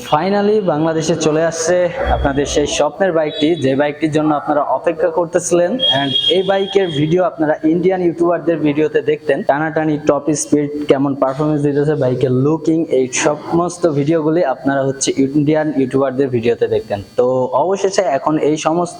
Finally বাংলাদেশে চলে আসছে আপনাদের সেই স্বপ্নের বাইকটি, যে বাইকটির জন্য আপনারা অপেক্ষা করতেছিলেন। এন্ড এই বাইকের ভিডিও আপনারা ইন্ডিয়ান ইউটিউবারদের ভিডিওতে দেখতেন, টানাটানি, টপ স্পিড, কেমন পারফরমেন্স দিতেছে, বাইকের লুকিং, এই সমস্ত ভিডিওগুলি আপনারা হচ্ছে ইন্ডিয়ান ইউটিউবারদের ভিডিওতে দেখতেন। তো অবশেষে এখন এই সমস্ত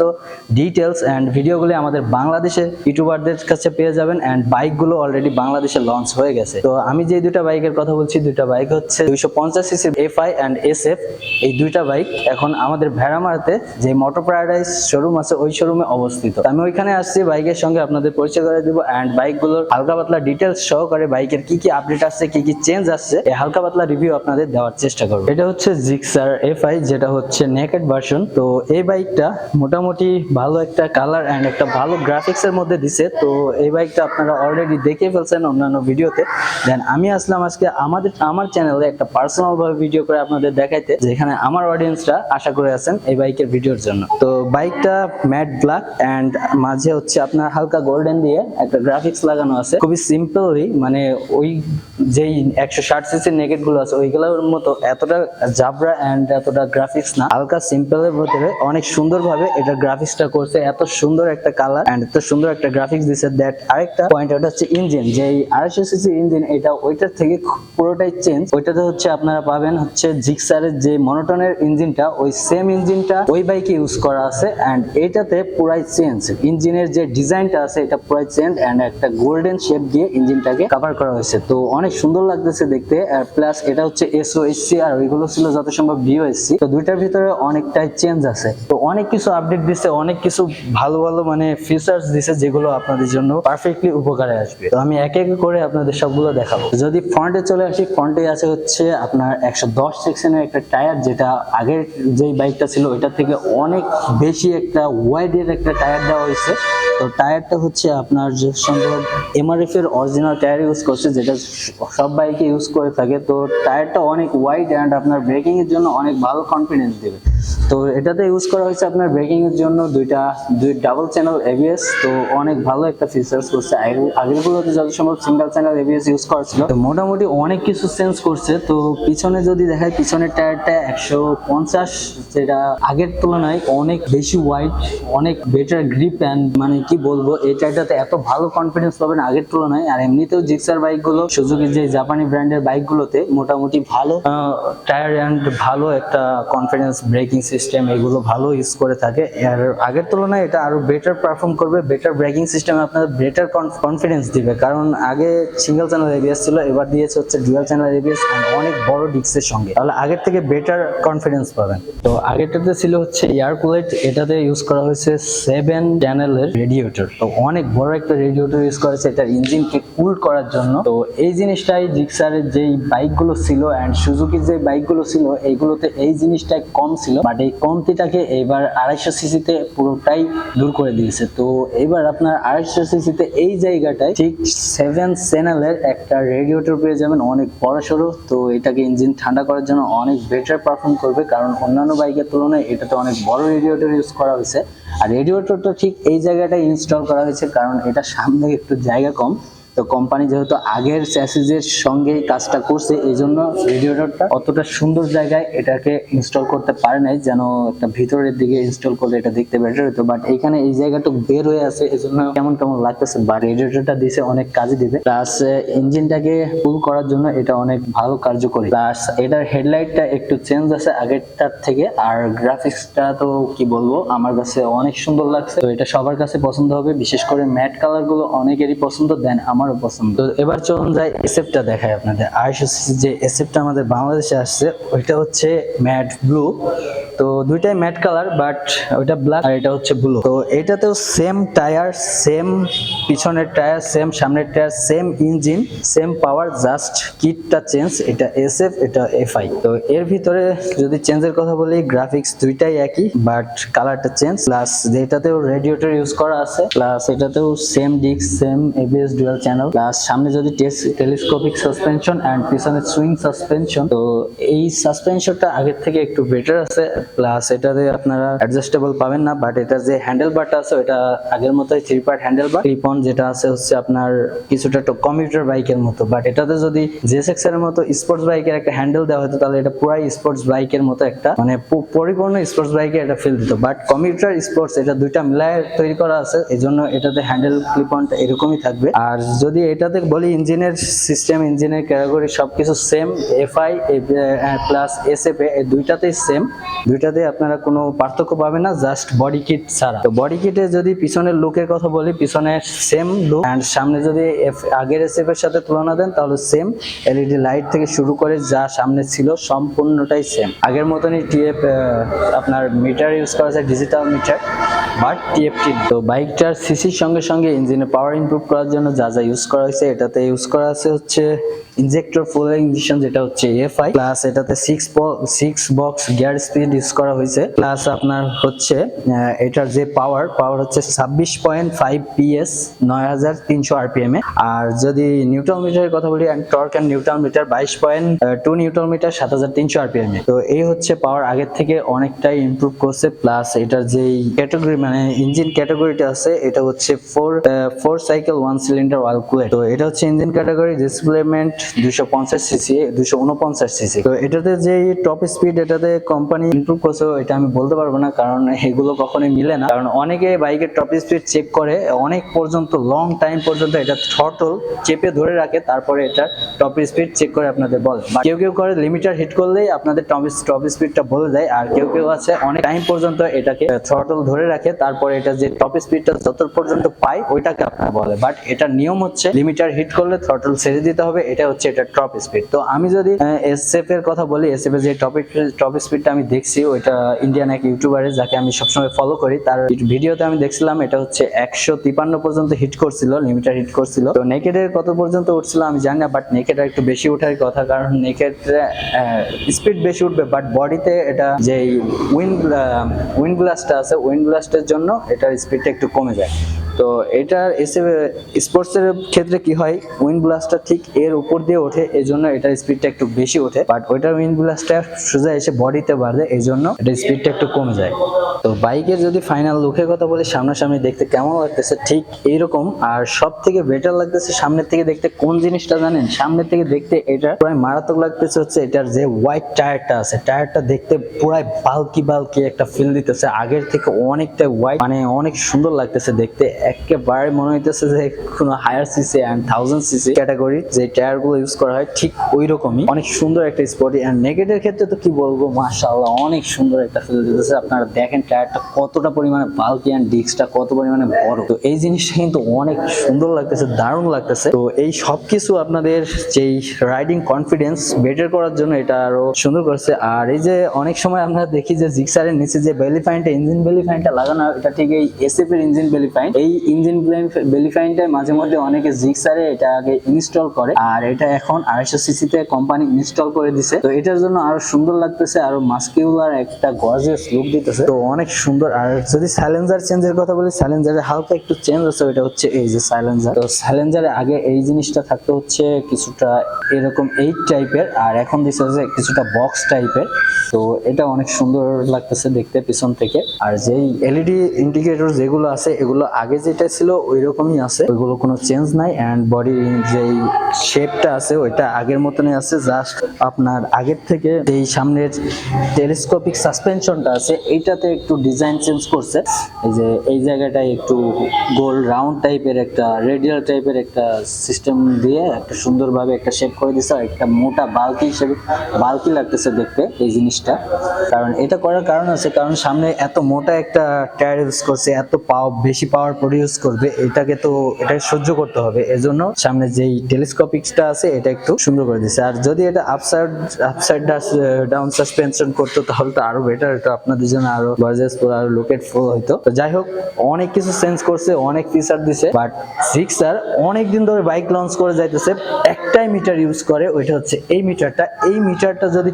ডিটেলস এন্ড ভিডিওগুলি আমাদের বাংলাদেশের ইউটিউবারদের কাছে পেয়ে যাবেন। এন্ড বাইকগুলো অলরেডি বাংলাদেশে লঞ্চ হয়ে গেছে। তো আমি যে দুইটা বাইকের কথা বলছি, দুইটা বাইক হচ্ছে 250 সিসি FI এন্ড SF। এই দুইটা বাইক এখন আমাদের ভেড়ামারাতে যে মোটর প্যারাডাইস শোরুম আছে ওই শোরুমে অবস্থিত। আমি ওইখানে আসছি, বাইকের সঙ্গে আপনাদের পরিচয় করে দিব এন্ড বাইকগুলোর হালকা পাতলা ডিটেলস সহকারে বাইকের কি কি আপডেট আসছে, কি কি চেঞ্জ আসছে, এই হালকা পাতলা রিভিউ আপনাদের দেওয়ার চেষ্টা করব। এটা হচ্ছে জিক্সার FI, যেটা হচ্ছে নেকেড ভার্সন। তো এই বাইকটা মোটামুটি ভালো একটা কালার এন্ড একটা ভালো গ্রাফিক্স এর মধ্যে দিছে। তো এই বাইকটা আপনারা অলরেডি দেখে ফেলছেন অন্যান্য ভিডিওতে। দেন আমি আসলাম আজকে আমার চ্যানেলে একটা পার্সোনাল ভাবে ভিডিও করে আপনাদের দেখাইতে, যেখানে আমার অডিয়েন্সরা আশা করে আছেন এই বাইকের ভিডিওর জন্য। তো বাইকটা ম্যাট ব্ল্যাক এন্ড মাঝে হচ্ছে আপনার হালকা গোল্ডেন দিয়ে একটা গ্রাফিক্স লাগানো আছে। খুবই সিম্পলি, মানে ওই যেই 160 সিসি নেকেট গুলো আছে ওইগুলোর মতো এতটা জাবরা এন্ড এতটা গ্রাফিক্স না, হালকা সিম্পলের ভিতরে অনেক সুন্দরভাবে এটা গ্রাফিক্সটা করছে। এত সুন্দর একটা কালার এন্ড এত সুন্দর একটা গ্রাফিক্স দিছে। দ্যাট আরেকটা পয়েন্ট, ওটা হচ্ছে ইঞ্জিন, যে 250 সিসি ইঞ্জিন, এটা ওইটার থেকে পুরোটাই চেঞ্জ। ওইটাতে হচ্ছে আপনারা পাবেন হচ্ছে জিক্সারের যে মনোটনের ইঞ্জিনটা, ওই সেম ইঞ্জিনটা ওই বাইকে ইউজ করা আছে এন্ড এটাতে পুরাই চেঞ্জ। ইঞ্জিনের যে ডিজাইনটা আছে এটা পুরাই চেঞ্জ এন্ড একটা গোল্ডেন শেপ দিয়ে ইঞ্জিনটাকে কভার করা হয়েছে। তো অনেক সুন্দর লাগতেছে দেখতে। আর প্লাস এটা হচ্ছে SOHC আর ওইগুলো ছিল যত সম্ভব VOSC। তো দুইটার ভিতরে অনেকটাই চেঞ্জ আছে। তো অনেক কিছু আপডেট দিছে, অনেক কিছু ভালো ভালো মানে ফিচার্স দিছে, যেগুলো আপনাদের জন্য পারফেক্টলি উপকারে আসবে। তো আমি এক এক করে আপনাদের সবগুলো দেখাবো। যদি ফ্রন্টে চলে আসি, ফ্রন্টে আছে হচ্ছে আপনার 110 সেকশনের একটা টায়ার, যেটা আগের যেই বাইকটা ছিল ওইটার থেকে অনেক বেশি একটা ওয়াইডের একটা টায়ার দেওয়া হয়েছে। তো টায়ারটা হচ্ছে আপনার যে সম্ভব MRF এর অরিজিনাল টায়ার ইউজ করছে, যেটা সব বাইকে ইউজ করে থাকে। তো টায়ারটা অনেক ওয়াইড এন্ড আপনার ব্রেকিং এর জন্য অনেক ভালো কনফিডেন্স দেবে। তো এটাতে ইউজ করা হয়েছে আপনার ব্রেকিং এর জন্য দুই ডাবল চ্যানেল ABS। তো অনেক ভালো একটা ফিচার্স করছে। আগেরগুলোতে যত সম্ভব সিঙ্গেল চ্যানেল ABS ইউজ করেছিল। তো মোটামুটি অনেক কিছু চেঞ্জ করছে। তো পিছনে যদি দেখায়, পিছনের টায়ারটা 150, যেটা আগের তুলনায় অনেক বেশি ওয়াইড, অনেক বেটার গ্রিপ এন্ড মানে কি বলবো, এই টায়ারটাতে এত ভালো কনফিডেন্স পাবেন আগের তুলনায়। আর এমনিতেও জিক্সার বাইকগুলো, সুজুকি যে জাপানি ব্র্যান্ডের বাইকগুলোতে মোটামুটি ভালো টায়ার এন্ড ভালো একটা কনফিডেন্স, ব্রেকিং সিস্টেম, এগুলো ভালো ইউজ করে থাকে। আর আগের তুলনায় এটা আরো বেটার পারফর্ম করবে, বেটার ব্রেকিং সিস্টেম আপনাদের বেটার কনফিডেন্স দিবে। কারণ আগে সিঙ্গেল চ্যানেল ABS ছিল, এবার দিয়েছে হচ্ছে ডুয়াল চ্যানেল ABS অনেক বড় ডিস্কের সঙ্গে। তাহলে আগের থেকে বেটার কনফিডেন্স পাবেন। তো আগেরটাতে ছিল হচ্ছে এয়ার কুলেট, এটাতে ইউজ করা হয়েছে 7 চ্যানেলের রেডিয়েটর। তো অনেক বড় একটা রেডিয়েটর ইউজ করেছে এটা ইঞ্জিনকে কুল করার জন্য। তো এই জিনিসটাই জিক্সারের যেই বাইকগুলো ছিল এন্ড সুজুকির যে বাইকগুলো ছিল এইগুলোতে এই জিনিসটা কম ছিল, বাট এই কমতিটাকে এবার 250 সিসিতে পুরোটাই দূর করে দিয়েছে। তো এবার আপনার 250 সিসিতে এই জায়গাটায় ঠিক 7 চ্যানেলের একটা রেডিয়েটর পেয়ে যাবেন, অনেক বড় সড়ো। তো এটাকে ইঞ্জিন ঠান্ডা করার জন্য অনেক বেটার পারফর্ম করবে, কারণ অন্যান্য বাইকের তুলনায় এটাতে অনেক বড় রেডিয়েটর ইউজ করা হয়েছে। আর রেডিয়েটরটা ঠিক এই জায়গাটায় ইনস্টল করা হয়েছে, কারণ এটা সামনে একটু জায়গা কম। তো কোম্পানি যেহেতু আগের চ্যাসিসের সঙ্গে কাজটা করছে, এই জন্য রেডিয়েটরটা অতটা সুন্দর জায়গায় এটাকে ইনস্টল করতে পারে নাই, যেন একটা ভিতরের দিকে ইনস্টল করলে এটা দেখতে বেটার হতো। বাট এখানে এই জায়গাটা বের হয়ে আছে, এজন্য কেমন কেমন লাগতেছে। বাট রেডিয়েটরটা দিছে অনেক কাজে দিবে, প্লাস ইঞ্জিনটাকে কুল করার জন্য এটা অনেক ভালো কার্যকরী। প্লাস এটার হেডলাইটটা একটু চেঞ্জ আছে আগেরটার থেকে। আর গ্রাফিক্সটা তো কি বলবো, আমার কাছে অনেক সুন্দর লাগছে। তো এটা সবার কাছে পছন্দ হবে, বিশেষ করে ম্যাট কালার গুলো অনেকেরই পছন্দ, দেন আমারও পছন্দ। তো এবার চলুন যাই SF-টা দেখাই আপনাদের। 250 সিসি যে SF-টা আমাদের বাংলাদেশে আসছে ওইটা হচ্ছে ম্যাট ব্লু। তো দুইটাই ম্যাট কালার, বাট ওইটা ব্ল্যাক আর এটা হচ্ছে ব্লু। তো এটাতেও সেম টায়ার, সেম পিছনের টায়ার, সেম সামনের tyre, same engine, same power, just কিটটা চেঞ্জ। এটা SF, এটা FI। তো এর ভিতরে যদি চেঞ্জের কথা বলি, গ্রাফিক্স দুইটাই একই, বাট কালারটা চেঞ্জ। প্লাস এটাতেও রেডিয়েটর ইউজ করা আছে, প্লাস এটাতেও same disc, same ABS dual channel channel, plus সামনে যদি টেলিস্কোপিক সাসপেনশন এন্ড পিছনে সুইং সাসপেনশন। তো এই সাসপেনশনটা আগের থেকে একটু বেটার আছে, প্লাস এটাতে আপনারা অ্যাডজাস্টেবল পাবেন না, বাট এটার যে হ্যান্ডেল বারটা আছে ওটা আগের মতোই 3 part handle bar. Clip on যেটা আছে হচ্ছে আপনার কিছুটা কমিউটার বাইকের মতো, বাট এটাতে যদি জেএসএক্স এর মতো স্পোর্টস বাইকের একটা হ্যান্ডেল দেওয়া হতো তাহলে এটা পুরাই স্পোর্টস বাইকের মতো একটা মানে পরিপূর্ণ স্পোর্টস বাইকের একটা ফিল দিত। বাট কমিউটার স্পোর্টস এটা দুইটা মিলায় তৈরি করা আছে, এজন্য এটাতে হ্যান্ডেল ক্লিপ অনটা এরকমই থাকবে। আর যদি এটাতে বলি ইঞ্জিনের সিস্টেম, ইঞ্জিনের ক্যাটাগরি সবকিছু সেম, এফআই প্লাস এসএফএ এই দুইটাতেই সেম, দুইটাতে আপনারা কোনো পার্থক্য পাবেন না, জাস্ট বডি কিট ছাড়া। তো বডি কিটে যদি পিছনের লুকের কথা বলি, পিছনে সেম লুক, এন্ড সামনে যদি আগের এসএফ এর সাথে তুলনা দেন তাহলে সেম। এলইডি লাইট থেকে শুরু করে যা সামনে ছিল সম্পূর্ণটাই সেম, আগের মতনই। টিএফ আপনার মিটার ইউজ করা আছে, ডিজিটাল মিটার, বাট টিএফটি। তো বাইকটার সিসির সঙ্গে সঙ্গে ইঞ্জিনের পাওয়ার ইমপ্রুভ করার জন্য যা যা ইউজ করা হয়েছে, এটাতে ইউজ করা আছে হচ্ছে ইনজেক্টর ফুল ইঞ্জেকশন যেটা হচ্ছে এফআই, প্লাস এটাতে 6 বক্স গিয়ার স্পিড ইউজ করা হয়েছে, প্লাস আপনার হচ্ছে এটার যে পাওয়ার হচ্ছে 26.5 PS 9300 RPM এ। আর যদি নিউটন মিটারের কথা বলি, torque and newton metre 22.2 newton metre 7300 RPM এ। তো এই হচ্ছে পাওয়ার আগের থেকে অনেকটাই ইমপ্রুভ করছে, প্লাস এটার যেই ক্যাটাগরি মানে ইঞ্জিন ক্যাটাগরিটা আছে এটা হচ্ছে 4 সাইকেল 1 সিলিন্ডার অয়েল কুলেট। তো এটা হচ্ছে engine category, displacement 250 CC 249 CC. তো এটাতে যে টপ স্পিড এটাতে কোম্পানি ইমপ্রুভ করছে এটা আমি বলতে পারবো না, কারণ এগুলো কখনোই মিলে না। কারণ অনেকে বাইকের টপ স্পিড চেক করে অনেক পর্যন্ত লং টাইম পর্যন্ত এটা থ্রটল চেপে ধরে রাখে, তারপরে এটা টপ স্পিড চেক করে আপনাদের বলে। কেউ কেউ করে লিমিটার হিট করলেই আপনাদের টপ স্পিডটা বলে দেয়, আর কেউ কেউ আছে অনেক টাইম পর্যন্ত এটাকে থ্রটল ধরে রাখে, তারপরে এটা যে টপ স্পিডটা যত পর্যন্ত পায় ওইটাকে আপনার বলে। বাট এটার নিয়ম হচ্ছে লিমিটার হিট করলে থ্রটল ছেড়ে দিতে হবে, এটা হচ্ছে এটা টপ স্পিড। তো আমি যদি এসএফ এর কথা বলি, এসএফ এর যে টপ স্পিডটা আমি দেখছি ওইটা ইন্ডিয়ান এক ইউটিউবারের যাকে আমি সবসময় ফলো করি, তার ভিডিওতে আমি দেখছিলাম এটা হচ্ছে 153 পর্যন্ত হিট করছিল, লিমিটার হিট করছিল। তো নেকেডের কত পর্যন্ত উঠছিল আমি জানি না, বাট নেকেড একটু বেশি ওঠার কথা, কারণ নেকেড স্পিড বেশি উঠবে, বাট বডিতে এটা যে উইন্ড ব্লাস্টটা আছে, উইন্ড ব্লাস্টের জন্য এটার স্পিডটা একটু কমে যায়। তো এটার স্পোর্টসের ক্ষেত্রে কি হয়, উইন্ড ব্লাস্টটা ঠিক এর উপর দিয়ে ওঠে, এই জন্য এটার স্পিডটা একটু বেশি ওঠে, বাট ওইটার উইন্ড ব্লাস্টটা সোজা এসে বডিতে বাড়ে, এই জন্য এটার স্পিডটা একটু কমে যায়। তো বাইকের যদি ফাইনাল লুকের কথা বলি, সামনাসামনি দেখতে কেমন লাগতেছে ঠিক এইরকম। আর সব থেকে বেটার লাগতেছে সামনের থেকে দেখতে কোন জিনিসটা জানেন, সামনের থেকে দেখতে এটা প্রায় মারাত্মক লাগতেছে হচ্ছে এটার যে হোয়াইট টায়ারটা আছে, টায়ারটা দেখতে পুরাই বাল্কি একটা ফিল দিতেছে, আগের থেকে অনেকটা হোয়াইট, মানে অনেক সুন্দর লাগতেছে দেখতে। একেবারে মনে হইতেছে যে কোনো higher CC and 1000 CC category যে টায়ার গুলো ইউজ করা হয় ঠিক ওই রকমই, অনেক সুন্দর একটা স্পোর্টি। এন্ড নেকেডের ক্ষেত্রে তো কি বলবো, মাশাআল্লাহ অনেক সুন্দর একটা ফিল দিতেছে। আপনারা দেখেন টায়ারটা কতটা পরিমাণে বাল্কি এন্ড ডিস্কটা কত পরিমাণে বড়, তো এই জিনিসটা কিন্তু অনেক সুন্দর লাগতেছে, দারুণ লাগতেছে। তো এই সবকিছু আপনাদের যেই রাইডিং কনফিডেন্স বেটার করার জন্য এটা আরো সুন্দর করছে। আর এই যে অনেক সময় আমরা দেখি যে জিক্সারের নিচে যে বেলি ফাইনটা, ইঞ্জিন বেলি ফাইনটা লাগানো, এটা ঠিক এই এসএফ এর ইঞ্জিন বেলি ফাইন। এই ইঞ্জিন বেলি ফাইনটা মাঝে মধ্যে অনেকে জিক্সারে এটা আগে ইনস্টল করে, আর এটা এখন 250 সিসি তে কোম্পানি ইনস্টল করে দিছে। তো এটার জন্য আরো সুন্দর লাগতেছে, আরো মাস্কিউলার একটা গর্জিয়াস লুক দিতেছে, তো অনেক সুন্দর। আর যদি সাইলেন্সার চেঞ্জের কথা বলি, সাইলেন্সারে হালকা একটু চেঞ্জ আছে, ওটা হচ্ছে এই যে সাইলেন্সার। তো সাইলেন্সারে আগে এই জিনিসটা থাকতো হচ্ছে কিছুটা এরকম 8 টাইপের, আর এখন দিচ্ছে যে কিছুটা বক্স টাইপের। তো এটা অনেক সুন্দর লাগতেছে দেখতে পিছন থেকে। আর যেই এলইডি ইন্ডিকেটর যেগুলো আছে এগুলো আগে যেটা ছিল ওই রকমই আছে, ওইগুলো কোনো চেঞ্জ নাই। এন্ড বডি যেই শেপটা আছে ওইটা আগের মতনই আছে, জাস্ট আপনার আগের থেকে এই সামনের টেলিস্কোপিক সাসপেনশনটা আছে এইটাতে একটু ডিজাইন চেঞ্জ করছে। এই যে এই জায়গাটায় একটু গোল রাউন্ড টাইপের একটা রেডিয়াল টাইপের একটা সিস্টেম দিয়ে একটা সুন্দরভাবে একটা শেপ করে দিচ্ছে, আর একটা মোটা বাল্কি হিসেবে বাল্কি লাগতেছে দেখতে এই জিনিসটা। কারণ এটা করার কারণ আছে, কারণ সামনে এত মোটা একটা টায়ার ইউজ করছে, এত বেশি পাওয়ার প্রডিউস করবে, এটাকে সহ্য করতে হবে, এজন্য সামনে যেই টেলিস্কোপিকসটা আছে এটা একটু সুন্দর করে দিচ্ছে। আর যদি এটা আপসাইড ডাউন সাসপেনশন করতো তাহলে তো আরো বেটার, এটা আপনাদের জন্য আরো গর্জিয়াস আরো লুকেট ফুল হইতো। তো যাই হোক, অনেক কিছু চেঞ্জ করছে, অনেক ফিচার দিছে, বাট জিক্সার অনেক দিন ধরে বাইক লঞ্চ করে যাইতেছে, একটাই মিটার ইউজ করে, ওইটা হচ্ছে এই মিটারটা। এই মিটারটা যদি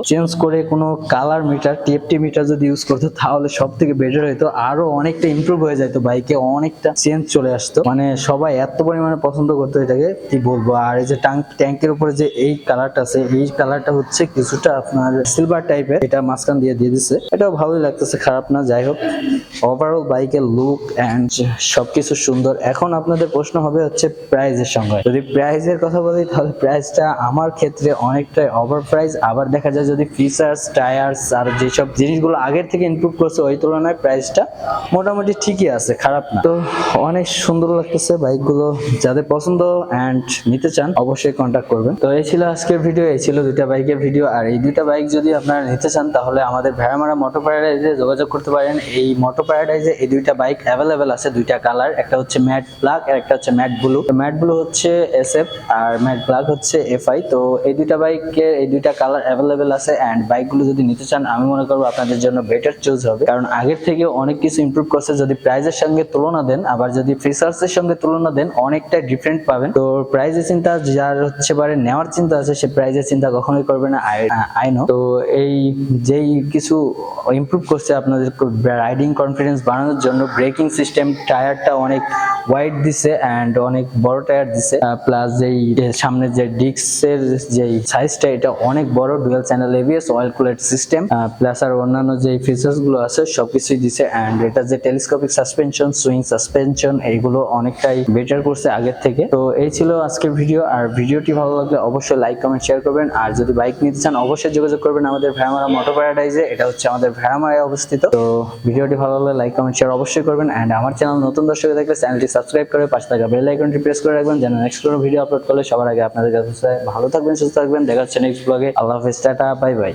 চেঞ্জ করে কোনো কালার মিটার, টিএফটি মিটার যদি ইউজ করতো তাহলে সব থেকে বেটার হইতো, আরো অনেকটা ইমপ্রুভ হয়ে যেত বাইকের থেকে অনেকটা চেঞ্জ চলে আসতো, মানে সবাই এত পরিমাণে পছন্দ করতো এটাকে, কি বলবো। আর এই যে ট্যাঙ্কের উপরে যে এই কালারটা আছে, এই কালারটা হচ্ছে কিছুটা আপনার সিলভার টাইপের, এটা মাঝখান দিয়ে দিছে, এটাও ভালোই লাগতেছে, খারাপ না। যাই হোক, ওভারঅল বাইকের লুক এন্ড সবকিছু সুন্দর। এখন আপনাদের প্রশ্ন হবে হচ্ছে প্রাইজের সঙ্গে। যদি প্রাইজের কথা বলি তাহলে প্রাইসটা আমার ক্ষেত্রে অনেকটাই ওভার প্রাইস। আবার দেখা যায় যদি ফিচার্স, টায়ার্স আর যেসব জিনিসগুলো আগের থেকে ইমপ্রুভ করছে ওই তুলনায় প্রাইসটা মোটামুটি ঠিকই আছে, খারাপ না। তো অনেক সুন্দর লাগতেছে বাইকগুলো, যাদের পছন্দ এন্ড নিতে চান অবশ্যই কন্ট্যাক্ট করবেন। তো এই ছিল আজকের ভিডিও, এই ছিল দুইটা বাইকের ভিডিও। আর এই দুইটা বাইক যদি আপনারা নিতে চান তাহলে আমাদের ভেড়ামারা মোটর প্যারাডাইজে যোগাযোগ করতে পারেন। এই মোটর প্যারাডাইজে এই দুইটা বাইক অ্যাভেলেবেল আছে, দুইটা কালার, একটা হচ্ছে ম্যাট ব্ল্যাক আর একটা হচ্ছে ম্যাট ব্লু। ম্যাট ব্লু হচ্ছে SF আর ম্যাট ব্ল্যাক হচ্ছে FI। তো এই দুইটা বাইকের এই দুইটা কালার অ্যাভেলেবেল আছে এন্ড বাইকগুলো যদি নিতে চান আমি মনে করবো আপনাদের জন্য বেটার চুজ হবে, কারণ আগের থেকে অনেক কিছু ইমপ্রুভ করছে। যদি প্রাইজের সঙ্গে তুলনা দেন, আবার যদি ফিচার্সের সঙ্গে তুলনা দেন, অনেকটা ডিফারেন্ট পাবেন। তো প্রাইজের চিন্তা যার হচ্ছে পারে নেওয়ার চিন্তা আছে, সে প্রাইজের চিন্তা কখনোই করবে না, আই নো। তো এই যেই কিছু ইমপ্রুভ করছে আপনাদের রাইডিং কনফিডেন্স বাড়ানোর জন্য, ব্রেকিং সিস্টেম, টায়ারটা অনেক ওয়াইড দিছে এন্ড অনেক বড় টায়ার দিছে, প্লাস যেই সামনে যে ডিস্কের যেই সাইজটা এটা অনেক বড়, dual channel ABS, oil cooled system, plus আর অন্যান্য যে ফিচার্স গুলো আছে সবকিছুই দিছে। এন্ড এটা যে টেলিস্কোপিক সাসপেনশন, সুইং সাসপেনশন, এইগুলো অনেকটাই বেটার করছে আগের থেকে। তো এই ছিল আজকের ভিডিও। আর ভিডিওটি ভালো লাগলে অবশ্যই লাইক, কমেন্ট, শেয়ার করবেন। আর যদি বাইক নিতে চান অবশ্যই যোগাযোগ করবেন আমাদের ভেড়ামারা মোটর প্যারাডাইজে, এটা হচ্ছে আমাদের ভেড়ামারায় অবস্থিত। তো ভিডিওটি ভালো লাগলে লাইক, কমেন্ট, শেয়ার অবশ্যই করবেন। এন্ড আমার চ্যানেল নতুন দর্শক দেখলে চ্যানেলটি সাবস্ক্রাইব করে পাশে থাকা বেল আইকনটি প্রেস করে রাখবেন, যেন নেক্সট কোনো ভিডিও আপলোড করলে সবার আগে আপনাদের কাছে। ভালো থাকবেন, সুস্থ থাকবেন, দেখা হচ্ছে নেক্সট ব্লগে। আল্লাহ হাফেজ, টাটা, বাই বাই।